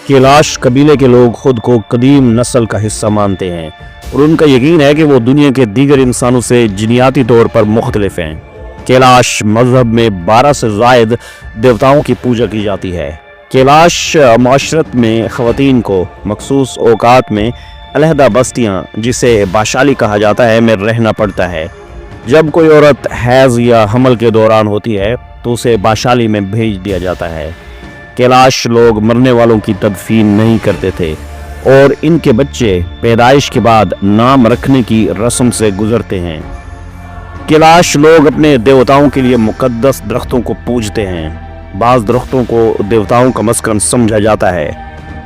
कैलाश कबीले के लोग खुद को कदीम नस्ल का हिस्सा मानते हैं और उनका यकीन है कि वो दुनिया के दीगर इंसानों से जिनियाती तौर पर मुख्तलिफ हैं। कैलाश मजहब में 12 से ज़ायद देवताओं की पूजा की जाती है। कैलाश माशरत में ख़वातीन को मखसूस औकात में अलहदा बस्तियाँ, जिसे बाशाली कहा जाता है, में रहना पड़ता है। जब कोई औरत हैज़ या हमल के दौरान होती है तो उसे बाशाली में भेज दिया जाता है। कैलाश लोग मरने वालों की तदफीन नहीं करते थे और इनके बच्चे पैदाइश के बाद नाम रखने की रस्म से गुजरते हैं। कैलाश लोग अपने देवताओं के लिए मुकद्दस दरख्तों को पूजते हैं। बाज़ दरख्तों को देवताओं का मस्कन समझा जाता है।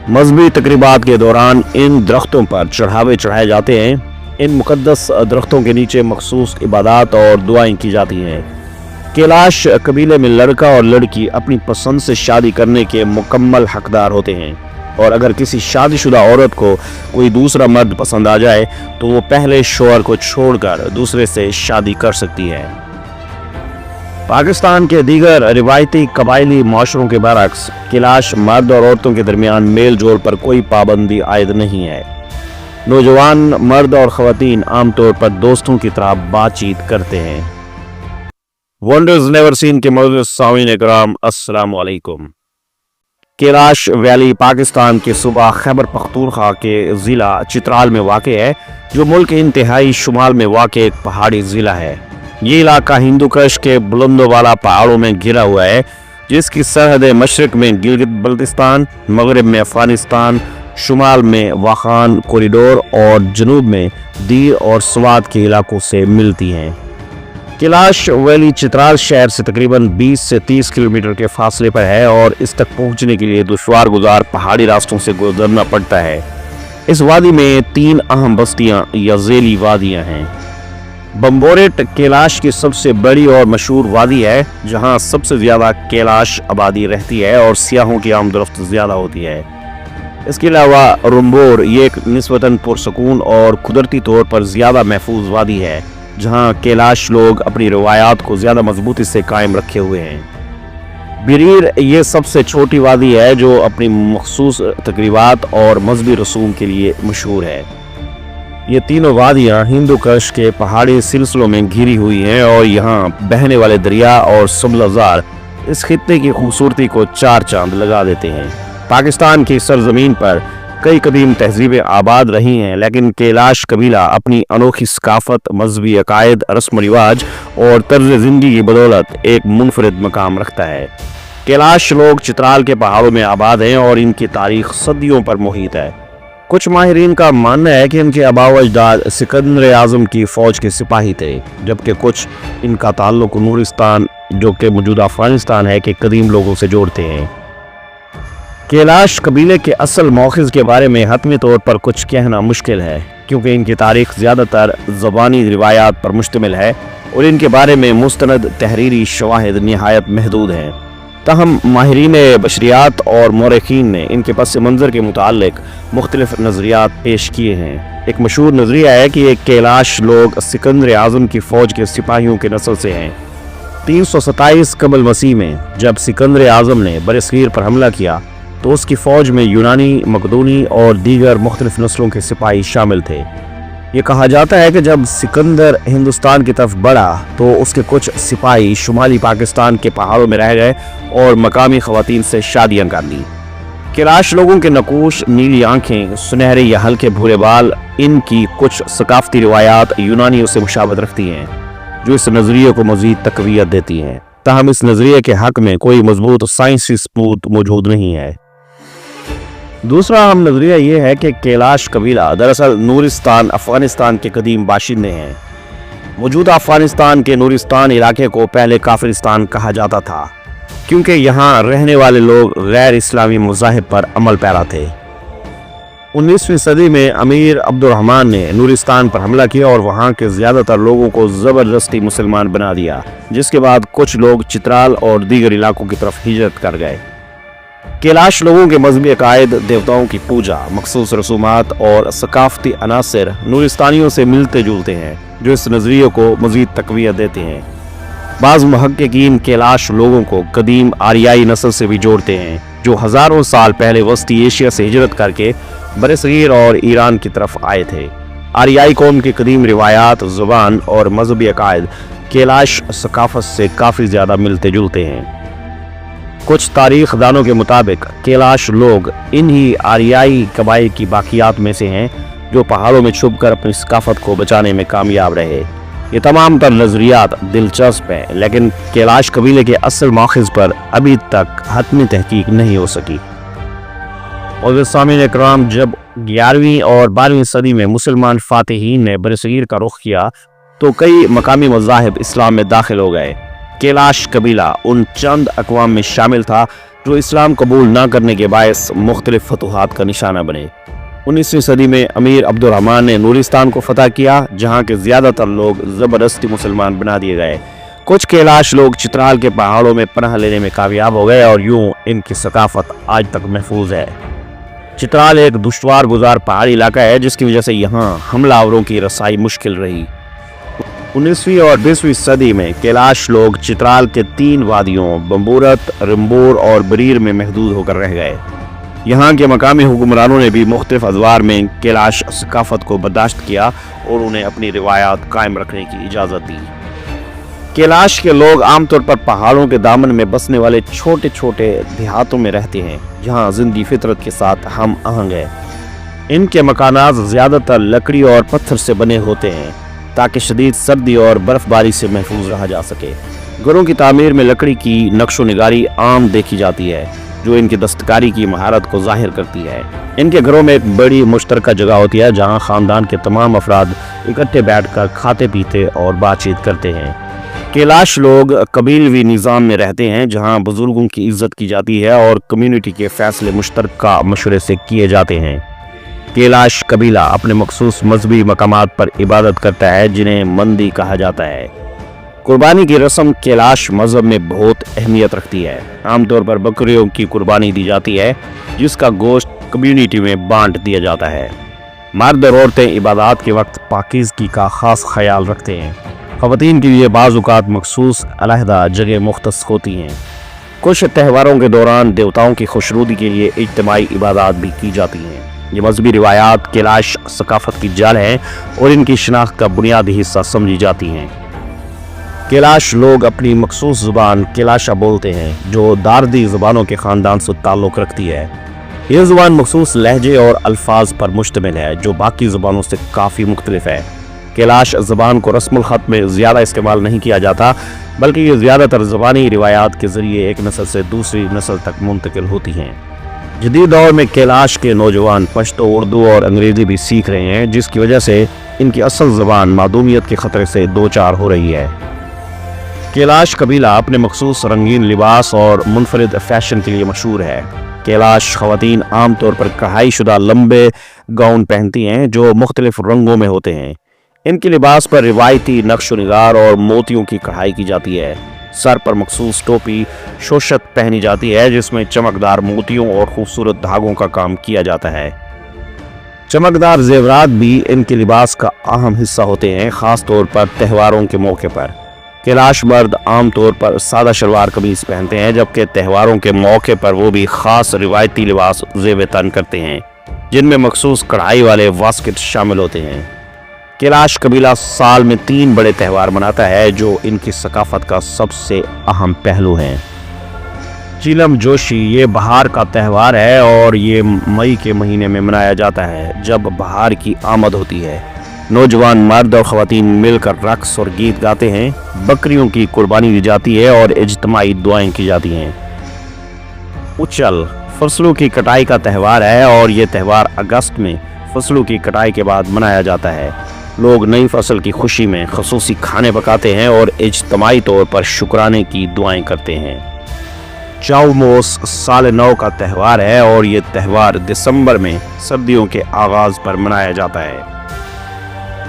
मजहबी तकरीबात के दौरान इन दरख्तों पर चढ़ावे चढ़ाए जाते हैं। इन मुकद्दस दरख्तों के नीचे मखसूस इबादत और दुआएं की जाती हैं। कैलाश कबीले में लड़का और लड़की अपनी पसंद से शादी करने के मुकम्मल हकदार होते हैं और अगर किसी शादीशुदा औरत को कोई दूसरा मर्द पसंद आ जाए तो वो पहले शौहर को छोड़कर दूसरे से शादी कर सकती है। पाकिस्तान के दीगर रिवायती कबायली माशरों के बरअक्स कैलाश मर्द और औरतों के दरमियान मेल जोल पर कोई पाबंदी आयद नहीं है। नौजवान मर्द और ख़वातीन आमतौर पर दोस्तों की तरह बातचीत करते हैं। वंडर्स नेवर सीन के मौजूद सामीन इकराम, अस्सलाम वालेकुम। कैलाश वैली पाकिस्तान के सूबा खैबर पख्तूनख्वा के ज़िला चित्राल में वाक़ है, जो मुल्क के इंतहाई शुमाल में वाक़ एक पहाड़ी ज़िला है। ये इलाका हिंदू कुश के बुलंदोवाला पहाड़ों में घिरा हुआ है, जिसकी सरहद मशरक़ में गिलगित बल्तिस्तान, मगरब में अफ़गानिस्तान, शुमाल में वाखान कॉरिडोर और जनूब में दीर और स्वात के इलाकों से मिलती हैं। कैलाश वैली चित्राल शहर से तकरीबन 20 से 30 किलोमीटर के फासले पर है और इस तक पहुंचने के लिए दुश्वार गुजार पहाड़ी रास्तों से गुजरना पड़ता है। इस वादी में 3 अहम बस्तियां या ज़ेली वादियां हैं। बम्बोरेट कैलाश की सबसे बड़ी और मशहूर वादी है, जहां सबसे ज़्यादा कैलाश आबादी रहती है और सियाहों की आमदरफ्त ज़्यादा होती है। इसके अलावा रुम्बोर ये एक निस्बतन पुरसकून और कुदरती तौर पर ज़्यादा महफूज वादी है, जहां कैलाश लोग अपनी रवायात को ज़्यादा मजबूती से कायम रखे हुए हैं। बिरीर ये सबसे छोटी वादी है, जो अपनी मखसूस तकरीबात और मजहबी रसूम के लिए मशहूर है। ये तीनों वादियाँ हिंदू कुश के पहाड़ी सिलसिलों में घिरी हुई हैं और यहाँ बहने वाले दरिया और सब्ज़ार इस खित्ते की खूबसूरती को 4 चांद लगा देते हैं। पाकिस्तान की सरजमीन पर कई कदीम तहजीबें आबाद रही हैं, लेकिन कैलाश कबीला अपनी अनोखी सकाफत, मजहबी अकायद, रस्म रिवाज और तर्ज ज़िंदगी की बदौलत एक मुनफरिद मकाम रखता है। कैलाश लोग चित्राल के पहाड़ों में आबाद हैं और इनकी तारीख सदियों पर मुहित है। कुछ माहिरीन का मानना है कि इनके आबाव अजदाद सिकंदर आज़म की फ़ौज के सिपाही थे, जबकि कुछ इनका ताल्लुक नूरिस्तान, जो कि मौजूदा अफ़गानिस्तान है, के कदीम लोगों से जोड़ते हैं। कैलाश कबीले के असल मौक़िफ़ के बारे में हतमी तौर पर कुछ कहना मुश्किल है, क्योंकि इनकी तारीख़ ज़्यादातर ज़बानी रिवायात पर मुश्तमिल है और इनके बारे में मुस्तनद तहरीरी शवाहिद निहायत महदूद हैं। तहम माहिरीन बशरियात और मौरखीन ने इनके पस मंज़र के मुताल्लिक़ मुख्तलिफ नज़रियात पेश किए हैं। एक मशहूर नज़रिया है कि एक कैलाश लोग सिकंदर आज़म की फ़ौज के सिपाहियों के नस्ल से हैं। 327 कबल मसीह में जब सिकंदर आज़म ने बरसगीर पर हमला किया तो उसकी फ़ौज में यूनानी, मकदूनी और दीगर मुख्तलिफ नस्लों के सिपाही शामिल थे। ये कहा जाता है कि जब सिकंदर हिंदुस्तान की तरफ बढ़ा तो उसके कुछ सिपाही शुमाली पाकिस्तान के पहाड़ों में रह गए और मकामी ख़वातीन से शादियाँ कर ली। कैलाश लोगों के नकूश, नीली आँखें, सुनहरे या हल्के भूरे बाल, इनकी कुछ सकाफती रिवायात यूनानियों से मुशाबहत रखती हैं, जो इस नज़रिए को मज़ीद तक़वियत देती हैं। ताहम इस नज़रिए के हक़ में कोई मजबूत साइंसी सबूत मौजूद नहीं है। दूसरा अहम नज़रिया ये है कि कैलाश कबीला दरअसल नूरिस्तान अफ़गानिस्तान के कदीम बाशिंदे हैं। मौजूदा अफ़गानिस्तान के नूरिस्तान इलाके को पहले काफिरिस्तान कहा जाता था, क्योंकि यहाँ रहने वाले लोग गैर इस्लामी मज़ाहिब पर अमल पैरा थे। 19वीं सदी में अमीर अब्दुर्रहमान ने नूरिस्तान पर हमला किया और वहाँ के ज़्यादातर लोगों को ज़बरदस्ती मुसलमान बना दिया, जिसके बाद कुछ लोग चित्राल और दीगर इलाकों की तरफ हिजरत कर गए। कैलाश लोगों के मजहबी अकायद, देवताओं की पूजा, मखसूस रसूमात और सकाफती अनासर नूरिस्तानियों से मिलते जुलते हैं, जो इस नज़रिए को मज़ीद तक़वियत देते हैं। बाज़ मुहक्किकीन कैलाश लोगों को कदीम आरियाई नस्ल से भी जोड़ते हैं, जो हजारों साल पहले वस्ती एशिया से हिजरत करके बरसगीर और ईरान की तरफ आए थे। आरियाई कौम की कदीम रिवायात, ज़ुबान और मजहबी अकायद कैलाश सकाफत से काफ़ी ज़्यादा मिलते जुलते हैं। कुछ तारीख दानों के मुताबिक कैलाश लोग इन्हीं आरियाई कबाइल की बाकियात में से हैं जो पहाड़ों में छुपकर अपनी सकाफत को बचाने में कामयाब रहे। ये तमाम तर नज़रियात दिलचस्प हैं, लेकिन कैलाश कबीले के असल मौक़िफ़ पर अभी तक हतमी तहकीक नहीं हो सकी। और सामीन इकराम, जब 11वीं और 12वीं सदी में मुसलमान फातिहीन ने बरसगीर का रुख किया तो कई मकामी मज़ाहिब इस्लाम में दाखिल हो गए। कैलाश कबीला उन चंद अक़वाम में शामिल था जो इस्लाम कबूल न करने के बायस मुख्तलिफ फतूहात का निशाना बने। 19वीं सदी में अमीर अब्दुर्रहमान ने नूरिस्तान को फतह किया, जहाँ के ज़्यादातर लोग ज़बरदस्ती मुसलमान बना दिए गए। कुछ कैलाश लोग चित्राल के पहाड़ों में पनाह लेने में कामयाब हो गए और यूं इनकी सकाफत आज तक महफूज है। चित्राल एक दुश्वार गुजार पहाड़ी इलाका है जिसकी वजह से यहाँ हमलावरों की रसाई मुश्किल रही। 19वीं और 20वीं सदी में कैलाश लोग चित्राल के 3 वादियों बम्बूरत, रिम्बूर और बरीर में महदूद होकर रह गए। यहाँ के मकामी हुक्मरानों ने भी मुख्तलिफ अदवार में कैलाश सकाफत को बर्दाश्त किया और उन्हें अपनी रिवायात कायम रखने की इजाज़त दी। कैलाश के लोग आमतौर पर पहाड़ों के दामन में बसने वाले छोटे छोटे देहातों में रहते हैं जहाँ जिंदगी फितरत के साथ हम आहंग है। इनके मकानात ज़्यादातर लकड़ी और पत्थर से बने होते हैं ताकि शदीद सर्दी और बर्फबारी से महफूज रहा जा सके। घरों की तामीर में लकड़ी की नक्शो निगारी आम देखी जाती है जो इनकी दस्तकारी की महारत को जाहिर करती है। इनके घरों में एक बड़ी मुश्तरका जगह होती है जहाँ ख़ानदान के तमाम अफराद इकट्ठे बैठकर खाते पीते और बातचीत करते हैं। कैलाश लोग कबीलवी निज़ाम में रहते हैं जहाँ बुजुर्गों की इज्जत की जाती है और कम्युनिटी के फैसले मुश्तरका मशवरे से किए जाते हैं। कैलाश कबीला अपने मखसूस मजहबी मकामात पर इबादत करता है जिन्हें मंदी कहा जाता है। कुर्बानी की रस्म कैलाश मजहब में बहुत अहमियत रखती है। आमतौर पर बकरियों की कुर्बानी दी जाती है जिसका गोश्त कम्युनिटी में बांट दिया जाता है। मर्द और औरतें इबादत के वक्त पाकीज़गी का ख़ास ख्याल रखते हैं। ख़वातीन के लिए बाज़ औक़ात मखसूस अलहदा जगह मुख्तस होती हैं। कुछ त्योहारों के दौरान देवताओं की खुशनुदी के लिए इज्तिमाई इबादत भी की जाती हैं। ये मजहबी रिवायात कैलाश सकाफत की जड़ है और इनकी शनाख्त का बुनियादी हिस्सा समझी जाती हैं। कैलाश लोग अपनी मखसूस ज़ुबान कैलाशा बोलते हैं जो दारदी ज़ुबानों के ख़ानदान से ताल्लुक़ रखती है। यह ज़ुबान मखसूस लहजे और अल्फाज पर मुश्तमिल है जो बाकी ज़ुबानों से काफ़ी मुख्तलिफ है। कैलाश ज़ुबान को रस्मुल ख़त में ज़्यादा इस्तेमाल नहीं किया जाता बल्कि ये ज़्यादातर ज़ुबानी रिवायात के ज़रिए एक नस्ल से दूसरी नस्ल तक मुंतकिल होती हैं। जदीद दौर में कैलाश के नौजवान पश्तो, उर्दू और अंग्रेज़ी भी सीख रहे हैं जिसकी वजह से इनकी असल ज़ुबान मादूमियत के ख़तरे से दो चार हो रही है। कैलाश कबीला अपने मखसूस रंगीन लिबास और मुनफरिद फैशन के लिए मशहूर है। कैलाश ख़वातीन आमतौर पर कढ़ाई शुदा लंबे गाउन पहनती हैं जो मुख्तलिफ रंगों में होते हैं। इनके लिबास पर रिवायती नक्श निगार और मोतियों की कढ़ाई की जाती है। सर पर मखसूस टोपी शोशत पहनी जाती है जिसमें चमकदार मोतियों और खूबसूरत धागों का काम किया जाता है। चमकदार जेवरात भी इनके लिबास का अहम हिस्सा होते हैं, ख़ास तौर पर त्योहारों के मौके पर। कैलाश मर्द आमतौर पर सादा शलवार कमीज पहनते हैं जबकि त्योहारों के मौके पर वो भी ख़ास रिवायती लिबास ज़ेब तन करते हैं जिनमें मखसूस कढ़ाई वाले वास्किट शामिल होते हैं। कैलाश कबीला साल में 3 बड़े त्यौहार मनाता है जो इनकी सकाफत का सबसे अहम पहलू हैं। चिलम जोशी ये बहार का त्यौहार है और ये मई के महीने में मनाया जाता है जब बहार की आमद होती है। नौजवान मर्द और ख़वातीन मिलकर रक्स और गीत गाते हैं, बकरियों की कुर्बानी दी जाती है और इज्तिमाई दुआएं की जाती हैं। उचल फसलों की कटाई का त्यौहार है और ये त्यौहार अगस्त में फसलों की कटाई के बाद मनाया जाता है। लोग नई फसल की खुशी में खसूसी खाने पकाते हैं और इज्तिमाई तौर पर शुक्राने की दुआएं करते हैं। चाउमोस साल नौ का त्यौहार है और ये त्यौहार दिसंबर में सर्दियों के आगाज़ पर मनाया जाता है।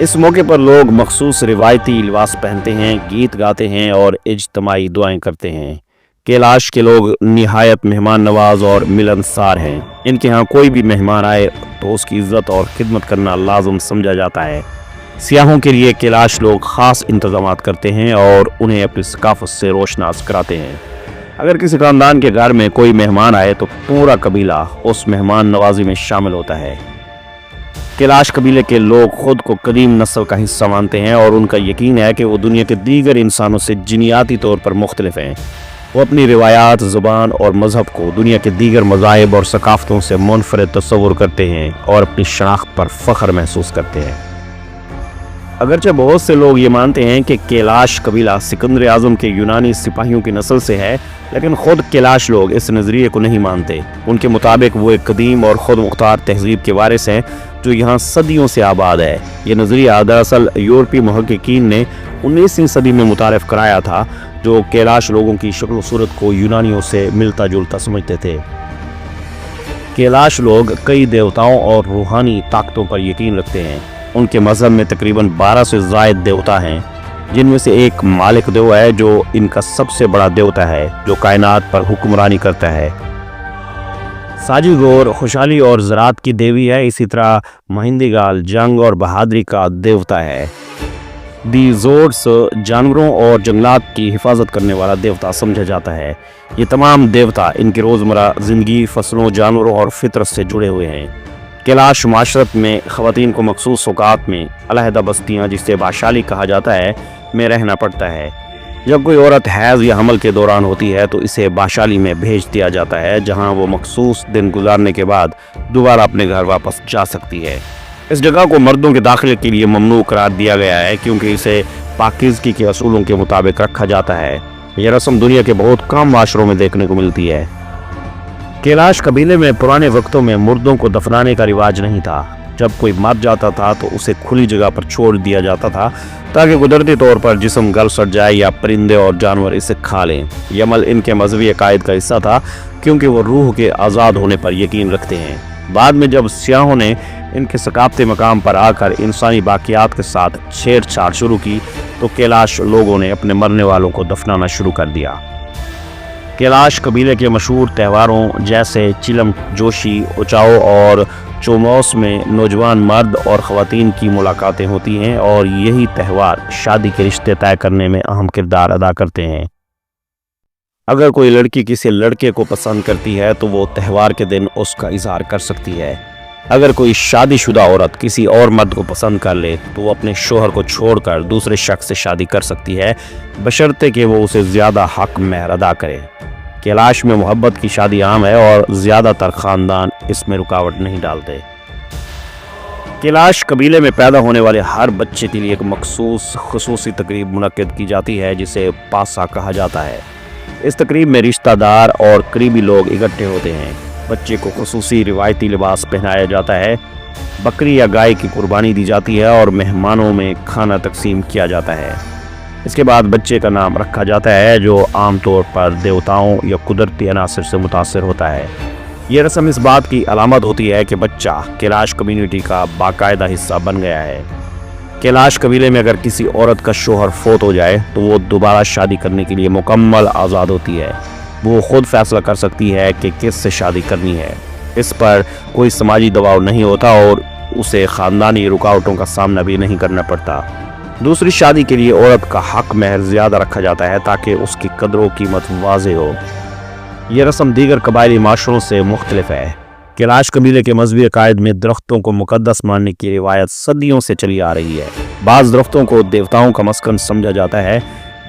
इस मौके पर लोग मखसूस रिवायती लिबास पहनते हैं, गीत गाते हैं और इज्तिमाई दुआएं करते हैं। कैलाश के लोग निहायत मेहमान नवाज और मिलनसार हैं। इनके यहाँ कोई भी मेहमान आए तो उसकी इज्जत और खिदमत करना लाजम समझा जाता है। सियाहों के लिए कैलाश लोग ख़ास इंतजामात करते हैं और उन्हें अपनी सकाफत से रोशनास कराते हैं। اگر کسی خاندان کے گھر میں کوئی مہمان آئے تو پورا قبیلہ اس مہمان نوازی میں شامل ہوتا ہے۔ کیلاش قبیلے کے لوگ خود کو قدیم نسل کا حصہ مانتے ہیں اور ان کا یقین ہے کہ وہ دنیا کے دیگر انسانوں سے جینیاتی طور پر مختلف ہیں۔ وہ اپنی روایات، زبان اور مذہب کو دنیا کے دیگر مذاہب اور ثقافتوں سے منفرد تصور کرتے ہیں اور اپنی شناخت پر فخر محسوس کرتے ہیں۔ اگرچہ بہت سے لوگ یہ مانتے ہیں کہ کیلاش قبیلہ سکندر اعظم کے یونانی سپاہیوں کی نسل سے ہے، لیکن خود کیلاش لوگ اس نظریے کو نہیں مانتے۔ ان کے مطابق وہ ایک قدیم اور خود مختار تہذیب کے وارث ہیں جو یہاں صدیوں سے آباد ہے۔ یہ نظریہ دراصل یورپی محققین نے 19ویں صدی میں متعارف کرایا تھا، جو کیلاش لوگوں کی شکل و صورت کو یونانیوں سے ملتا جلتا سمجھتے تھے۔ کیلاش لوگ کئی دیوتاؤں اور روحانی طاقتوں پر یقین رکھتے ہیں۔ ان کے مذہب میں تقریباً 12 سے زائد دیوتا ہیں، جن میں سے ایک مالک دیو ہے جو ان کا سب سے بڑا دیوتا ہے، جو کائنات پر حکمرانی کرتا ہے۔ ساجی گور خوشحالی اور زراعت کی دیوی ہے۔ اسی طرح مہندیگال جنگ اور بہادری کا دیوتا ہے۔ دی زورس جانوروں اور جنگلات کی حفاظت کرنے والا دیوتا سمجھا جاتا ہے۔ یہ تمام دیوتا ان کی روزمرہ زندگی، فصلوں، جانوروں اور فطرت سے جڑے ہوئے ہیں۔ کیلاش معاشرت میں خواتین کو مخصوص اوقات میں علیحدہ بستیاں، جسے باشالی کہا جاتا ہے، میں رہنا پڑتا ہے۔ جب کوئی عورت حیض یا حمل کے دوران ہوتی ہے تو اسے باشالی میں بھیج دیا جاتا ہے، جہاں وہ مخصوص دن گزارنے کے بعد دوبارہ اپنے گھر واپس جا سکتی ہے۔ اس جگہ کو مردوں کے داخلے کے لیے ممنوع قرار دیا گیا ہے، کیونکہ اسے پاکیزگی کے اصولوں کے مطابق رکھا جاتا ہے۔ یہ رسم دنیا کے بہت کم معاشروں میں دیکھنے کو ملتی ہے۔ کیلاش قبیلے میں پرانے وقتوں میں مردوں کو دفنانے کا رواج نہیں تھا۔ جب کوئی مر جاتا تھا تو اسے کھلی جگہ پر چھوڑ دیا جاتا تھا تاکہ قدرتی طور پر جسم گل سڑ جائے یا پرندے اور جانور اسے کھا لیں۔ یہ عمل ان کے مذہبی عقائد کا حصہ تھا، کیونکہ وہ روح کے آزاد ہونے پر یقین رکھتے ہیں۔ بعد میں جب سیاحوں نے ان کے ثقافتی مقام پر آ کر انسانی باقیات کے ساتھ چھیڑ چھاڑ شروع کی تو کیلاش لوگوں نے اپنے مرنے والوں کو دفنانا شروع کر دیا۔ کیلاش قبیلے کے مشہور تہواروں جیسے چلم جوشی، اوچاؤ اور چوموس میں نوجوان مرد اور خواتین کی ملاقاتیں ہوتی ہیں، اور یہی تہوار شادی کے رشتے طے کرنے میں اہم کردار ادا کرتے ہیں۔ اگر کوئی لڑکی کسی لڑکے کو پسند کرتی ہے تو وہ تہوار کے دن اس کا اظہار کر سکتی ہے۔ اگر کوئی شادی شدہ عورت کسی اور مرد کو پسند کر لے تو وہ اپنے شوہر کو چھوڑ کر دوسرے شخص سے شادی کر سکتی ہے، بشرطے کہ وہ اسے زیادہ حق مہر ادا کرے۔ کیلاش میں محبت کی شادی عام ہے اور زیادہ تر خاندان اس میں رکاوٹ نہیں ڈالتے۔ کیلاش قبیلے میں پیدا ہونے والے ہر بچے کے لیے ایک مخصوص خصوصی تقریب منعقد کی جاتی ہے، جسے پاسا کہا جاتا ہے۔ اس تقریب میں رشتہ دار اور قریبی لوگ اکٹھے ہوتے ہیں۔ بچے کو خصوصی روایتی لباس پہنایا جاتا ہے، بکری یا گائے کی قربانی دی جاتی ہے اور مہمانوں میں کھانا تقسیم کیا جاتا ہے۔ اس کے بعد بچے کا نام رکھا جاتا ہے، جو عام طور پر دیوتاؤں یا قدرتی عناصر سے متاثر ہوتا ہے۔ یہ رسم اس بات کی علامت ہوتی ہے کہ بچہ کیلاش کمیونٹی کا باقاعدہ حصہ بن گیا ہے۔ کیلاش قبیلے میں اگر کسی عورت کا شوہر فوت ہو جائے تو وہ دوبارہ شادی کرنے کے لیے مکمل آزاد ہوتی ہے۔ وہ خود فیصلہ کر سکتی ہے کہ کس سے شادی کرنی ہے۔ اس پر کوئی سماجی دباؤ نہیں ہوتا اور اسے خاندانی رکاوٹوں کا سامنا بھی نہیں کرنا پڑتا۔ دوسری شادی کے لیے عورت کا حق مہر زیادہ رکھا جاتا ہے تاکہ اس کی قدر و قیمت واضح ہو۔ یہ رسم دیگر قبائلی معاشروں سے مختلف ہے۔ کیلاش قبیلے کے مذہبی عقائد میں درختوں کو مقدس ماننے کی روایت صدیوں سے چلی آ رہی ہے۔ بعض درختوں کو دیوتاؤں کا مسکن سمجھا جاتا ہے۔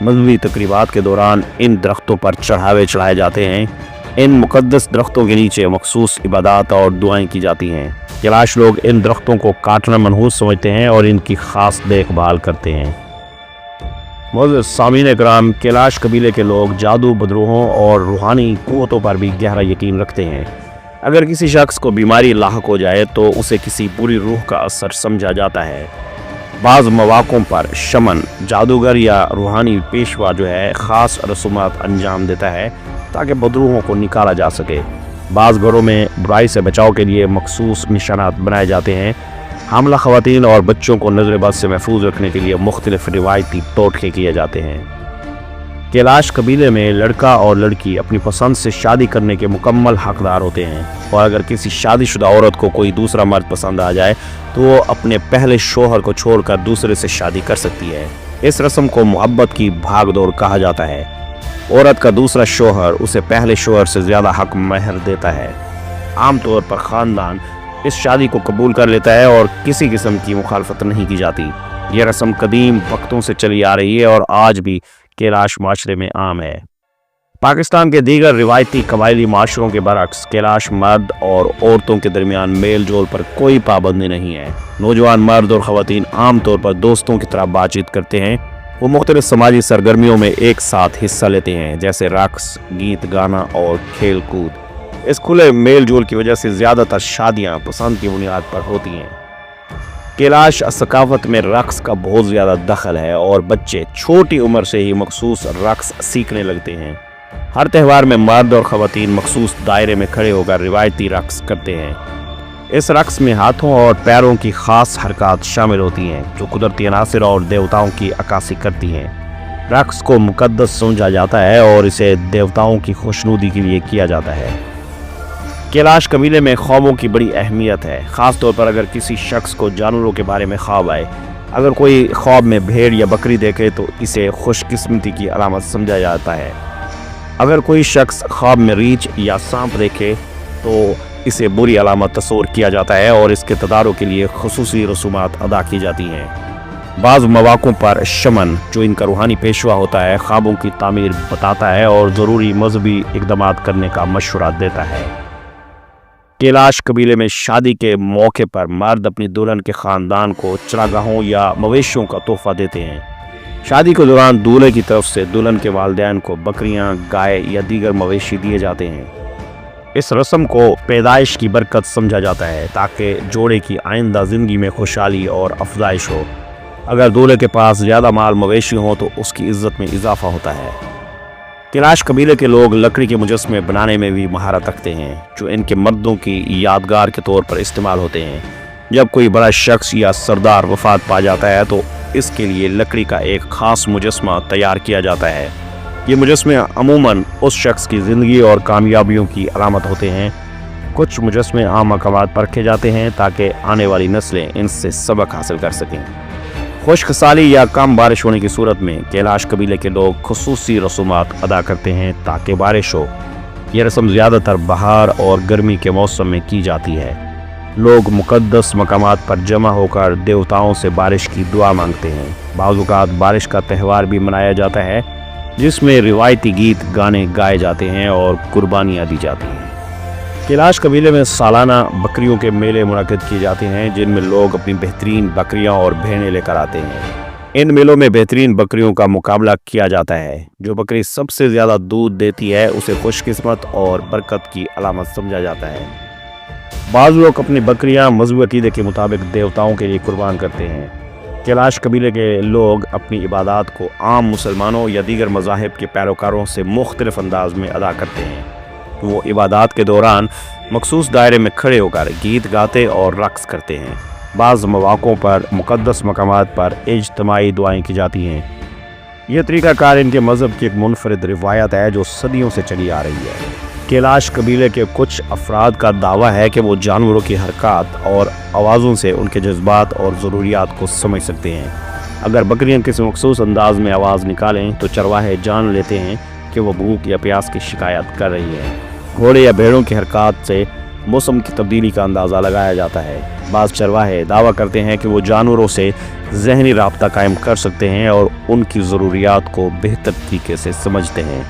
مذہبی تقریبات کے دوران ان درختوں پر چڑھاوے چڑھائے جاتے ہیں۔ ان مقدس درختوں کے نیچے مخصوص عبادات اور دعائیں کی جاتی ہیں۔ کیلاش لوگ ان درختوں کو کاٹنا منحوس سمجھتے ہیں اور ان کی خاص دیکھ بھال کرتے ہیں۔ معزز سامعین اکرام، کیلاش قبیلے کے لوگ جادو، بدروحوں اور روحانی قوتوں پر بھی گہرا یقین رکھتے ہیں۔ اگر کسی شخص کو بیماری لاحق ہو جائے تو اسے کسی بری روح کا اثر سمجھا جاتا ہے۔ بعض مواقعوں پر شمن، جادوگر یا روحانی پیشوا جو ہے خاص رسومات انجام دیتا ہے تاکہ بدروحوں کو نکالا جا سکے۔ بعض گھروں میں برائی سے بچاؤ کے لیے مخصوص نشانات بنائے جاتے ہیں۔ حاملہ خواتین اور بچوں کو نظر بد سے محفوظ رکھنے کے لیے مختلف روایتی ٹوٹکے کیے جاتے ہیں۔ کیلاش قبیلے میں لڑکا اور لڑکی اپنی پسند سے شادی کرنے کے مکمل حقدار ہوتے ہیں، اور اگر کسی شادی شدہ عورت کو کوئی دوسرا مرد پسند آ جائے تو وہ اپنے پہلے شوہر کو چھوڑ کر دوسرے سے شادی کر سکتی ہے۔ اس رسم کو محبت کی بھاگ دوڑ کہا جاتا ہے۔ औरत का दूसरा शोहर उसे पहले शोहर से ज्यादा हक महर देता है। आमतौर पर खानदान इस शादी को कबूल कर लेता है और किसी किस्म की मुखालफत नहीं की जाती। यह रस्म कदीम वक्तों से चली आ रही है और आज भी कैलाश माशरे में आम है। पाकिस्तान के दीगर रिवायती कबायली माशरों के बरक्स कैलाश मर्द और औरतों के दरमियान मेल जोल पर कोई पाबंदी नहीं है। नौजवान मर्द और ख़वातीन आमतौर पर दोस्तों की तरह बातचीत करते हैं। वो मुख्तलिफ समाजी सरगर्मियों में एक साथ हिस्सा लेते हैं, जैसे रक्स, गीत गाना और खेल कूद। इस खुले मेल जोल की वजह से ज़्यादातर शादियाँ पसंद की बुनियाद पर होती हैं। कैलाश सकाफत में रक्स का बहुत ज़्यादा दखल है और बच्चे छोटी उम्र से ही मखसूस रक्स सीखने लगते हैं। हर त्यौहार में मर्द और ख़वातीन मखसूस दायरे में खड़े होकर रिवायती रक्स करते हैं। इस रक्स में हाथों और पैरों की ख़ास हरकत शामिल होती हैं जो कुदरती अनासिर और देवताओं की अक्कासी करती हैं। रक्स को मुकद्दस समझा जाता है और इसे देवताओं की खुशनुदी के लिए किया जाता है। कैलाश कबीले में ख्वाबों की बड़ी अहमियत है, ख़ास तौर पर अगर किसी शख्स को जानवरों के बारे में ख्वाब आए। अगर कोई ख्वाब में भेड़ या बकरी देखे तो इसे खुशकिस्मती की अलामत समझा जाता है। अगर कोई शख्स ख्वाब में रीछ या सांप देखे तो इसे बुरी अलामत तस्वर किया जाता है और इसके तदारों के लिए खुसूसी रसूमात अदा की जाती हैं। बाज़ मौक़ों पर शमन, जो इनका रूहानी पेशवा होता है, ख्वाबों की तामीर बताता है और ज़रूरी मजहबी इक़दामात करने का मशवरा देता है। कैलाश कबीले में शादी के मौके पर मर्द अपनी दुल्हन के ख़ानदान को चरागाहों या मवेशियों का तोहफा देते हैं। शादी के दौरान दूल्हे की तरफ से दुल्हन के वालिदैन को बकरियां, गाय या दीगर मवेशी दिए जाते हैं। इस रस्म को पैदाइश की बरकत समझा जाता है ताकि जोड़े की आइंदा ज़िंदगी में खुशहाली और अफजाइश हो। अगर दूल्हे के पास ज़्यादा माल मवेशी हो तो उसकी इज्जत में इजाफा होता है। कैलाश कबीले के लोग लकड़ी के मुजस्मे बनाने में भी महारत रखते हैं जो इनके मर्दों की यादगार के तौर पर इस्तेमाल होते हैं। जब कोई बड़ा शख्स या सरदार वफात पा जाता है तो इसके लिए लकड़ी का एक ख़ास मुजस्मा तैयार किया जाता है। ये मुजस्मे अमूमन उस शख्स की ज़िंदगी और कामयाबियों की अलामत होते हैं। कुछ मुजस्मे आम मकामात पर रखे जाते हैं ताकि आने वाली नस्लें इनसे सबक हासिल कर सकें। खुश्क साली या कम बारिश होने की सूरत में कैलाश कबीले के लोग खुसूसी रसूमात अदा करते हैं ताकि बारिश हो। यह रस्म ज़्यादातर बहार और गर्मी के मौसम में की जाती है। लोग मुकद्दस मकामात पर जमा होकर देवताओं से बारिश की दुआ मांगते हैं। बाज़ औक़ात बारिश का त्यौहार भी मनाया जाता है जिसमें रिवायती गीत गाने गाए जाते हैं और कुर्बानियाँ दी जाती हैं। कैलाश कबीले में सालाना बकरियों के मेले मुनक़िद किए जाते हैं जिनमें लोग अपनी बेहतरीन बकरियां और भेड़ें लेकर आते हैं। इन मेलों में बेहतरीन बकरियों का मुकाबला किया जाता है। जो बकरी सबसे ज़्यादा दूध देती है उसे खुशकिस्मत और बरकत की अलामत समझा जाता है। बाज़ लोग अपनी बकरियां मज़हबी अक़ीदे के मुताबिक देवताओं के लिए कुर्बान करते हैं। कैलाश कबीले के लोग अपनी इबादत को आम मुसलमानों या दीगर मज़ाहिब के पैरोकारों से मुख्तलिफ अंदाज में अदा करते हैं। वो इबादत के दौरान मखसूस दायरे में खड़े होकर गीत गाते और रक्स करते हैं। बाज़ मौक़ों पर मुक़द्दस मकामात पर इज्तिमाई दुआएं की जाती हैं। यह तरीक़ाकार इनके मज़हब की एक मुनफरिद रिवायत है जो सदियों से चली आ रही है। कैलाश कबीले के कुछ अफराद का दावा है कि वो जानवरों की हरकत और आवाज़ों से उनके जज्बात और ज़रूरियात को समझ सकते हैं। अगर बकरियां किसी मखसूस अंदाज में आवाज़ निकालें तो चरवाहे जान लेते हैं कि वो भूख या प्यास की शिकायत कर रही है। घोड़े या भेड़ों की हरकत से मौसम की तब्दीली का अंदाज़ा लगाया जाता है। बाज़ चरवाहे दावा करते हैं कि वो जानवरों से ज़हनी राब्ता कायम कर सकते हैं और उनकी ज़रूरियात को बेहतर तरीके से समझते हैं।